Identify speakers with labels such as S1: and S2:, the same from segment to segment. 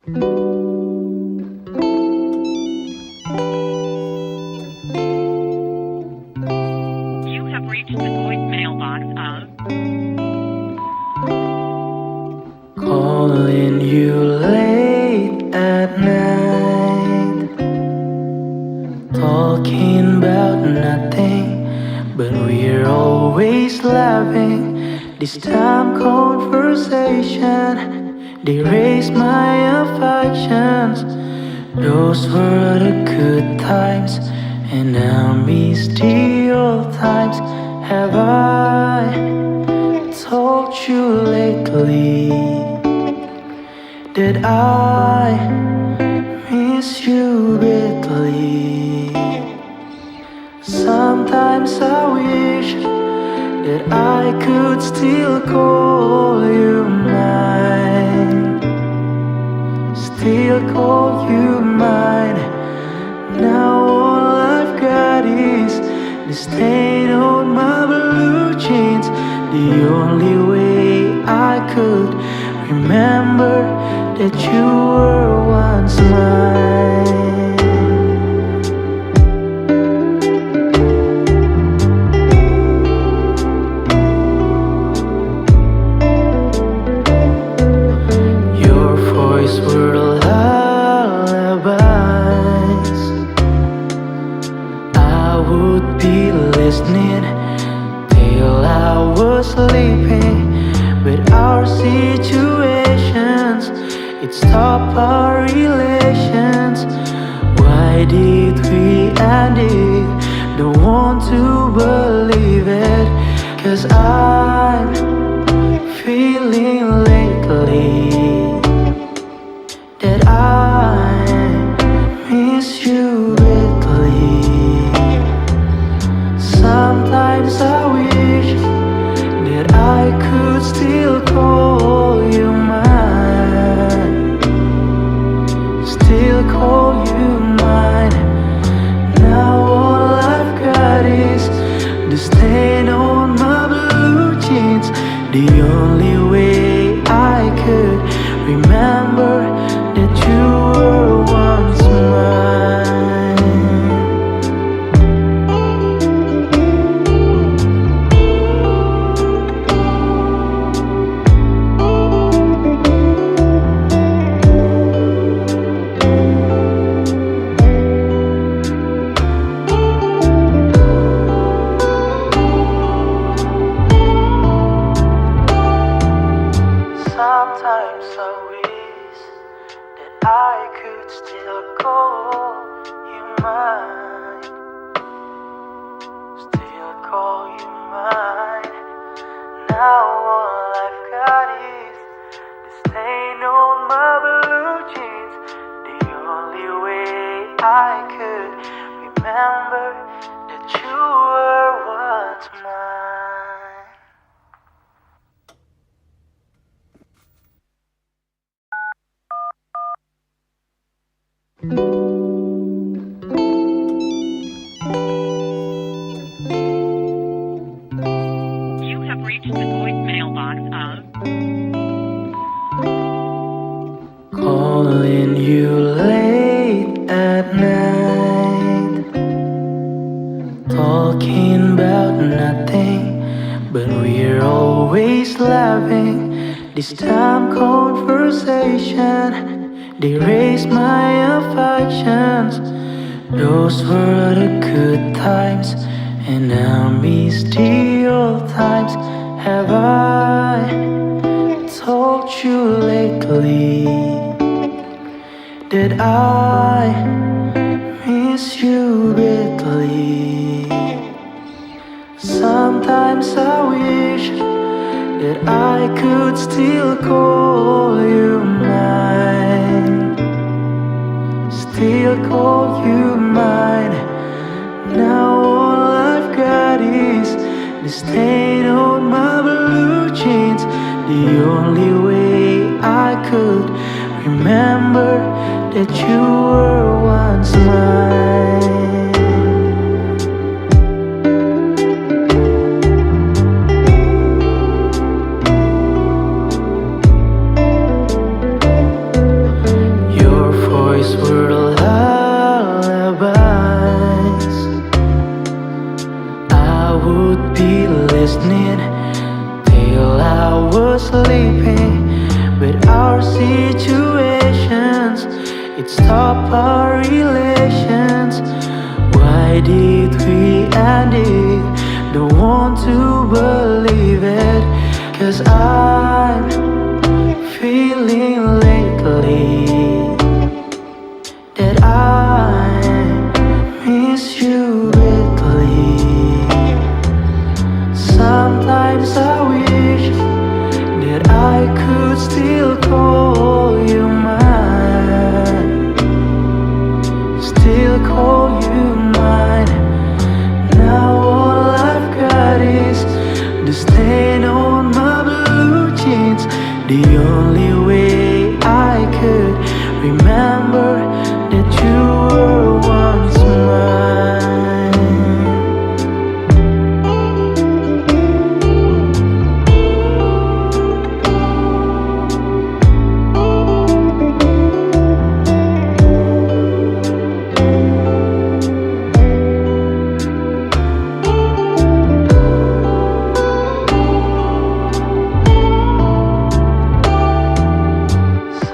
S1: You have reached the voicemail box of
S2: calling you late at night, talking about nothing, but we're always laughing. This time conversation, they raise my affections. Those were the good times, and I miss the old times. Have I told you lately that I miss you badly? Sometimes I wish that I could still call you mine, still call you mine. Now all I've got is the stain on my blue jeans. The only way I could remember that you were once mine. Your voice were lullabies. I would be listening till I was sleeping, but our situations, it stopped our relations. Why did we end it? Don't want to believe it, 'cause I'm feeling lately that I miss you badly. Sometimes I wish that I could still call you mine, still call you mine. Now all I've got is the stain on my blue jeans. The only way I could remember that you were once mine. Sometimes I wish that I could still call you mine, still call you mine. Now all I've got is the stain on my blue jeans. The only way I could remember that you were once mine.
S1: You have reached the voicemail box of
S2: calling you late at night, talking about nothing, but we're always laughing. This time conversation, they raise my affections. Those were the good times, and I miss the old times. Have I told you lately that I miss you badly? Sometimes I wish that I could still call you mine, still call you mine. Now all I've got is the stain on my blue jeans. The only way I could remember that you were once mine. sleeping. But our situations, it stopped our relations. Why did we end it? Don't want to believe it. 'Cause I'm feeling lately that I miss you greatly. Sometimes I wish that I could still call you mine, still call you mine. Now all I've got is the stain on my blue jeans. The only way I could remember that you were once mine.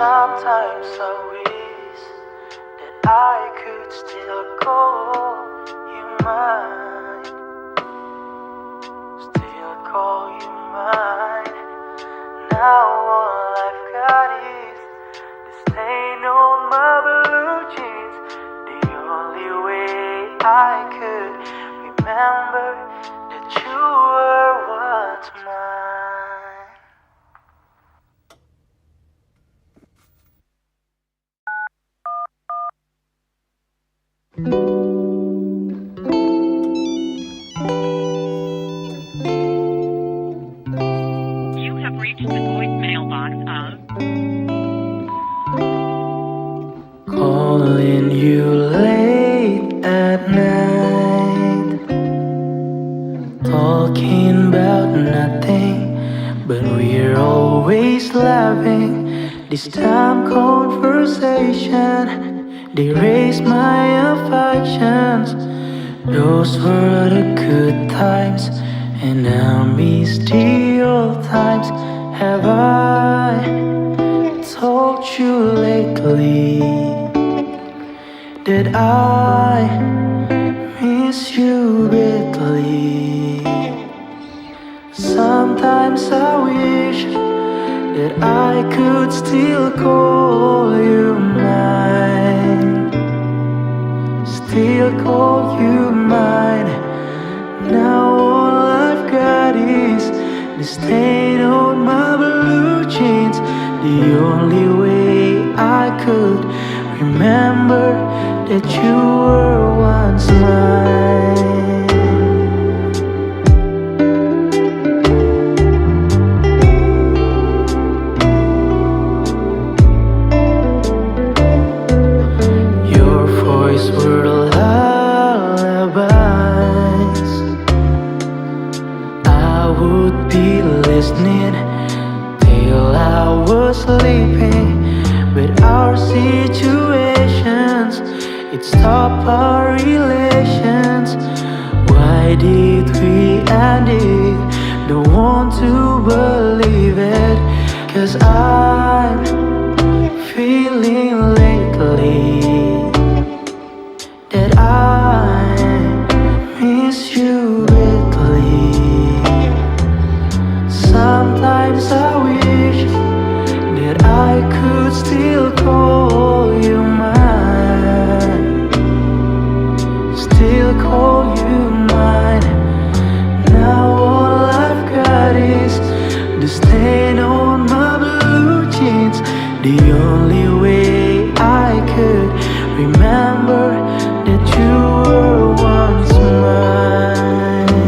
S2: Sometimes I wish that I could still call you mine, still call you mine. Now all I've got is the stain on my blue jeans. The only way I could remember that you were once mine.
S1: You have reached the voicemail box of
S2: Calling you late at night, talking about nothing, but we're always laughing. This time conversation, they raise my affections. Those were the good times, and I miss the old times. Have I told you lately that I miss you greatly? Sometimes I wish that I could still call you mine, still call you mine. Now all I've got is the stain on my blue jeans. The only way I could remember that you were once mine. Your voice were lullabies. I would be listening till I was sleeping. But our situations, it stopped our relations. Why did we end it? Don't want to believe it. 'Cause I'm feeling lately that I miss you greatly. Sometimes I wish that I could still call you mine, still call you mine. Now all I've got is the stain on my blue jeans. The only way I could remember that you were once mine.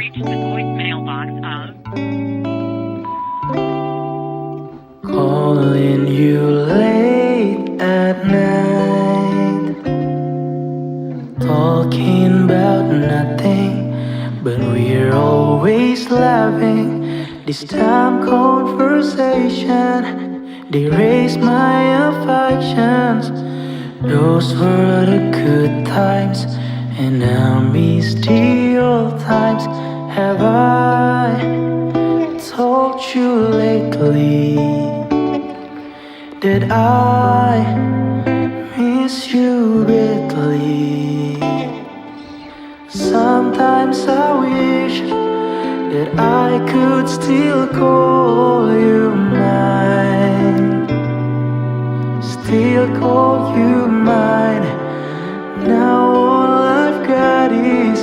S1: reached the voicemail box of
S2: calling you late at night, talking about nothing, but we're always laughing. This time conversation, they raise my affections. Those were the good times, and I miss the old times. Have I told you lately that I miss you badly? Sometimes I wish that I could still call you mine, still call you mine. Now all I've got is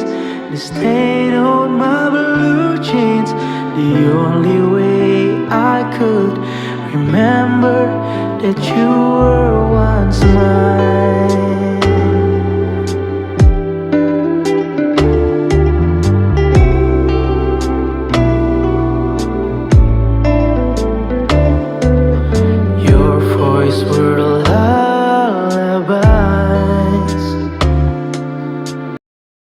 S2: the stain on my blue jeans. The only way I could remember that you were once mine. Your voice were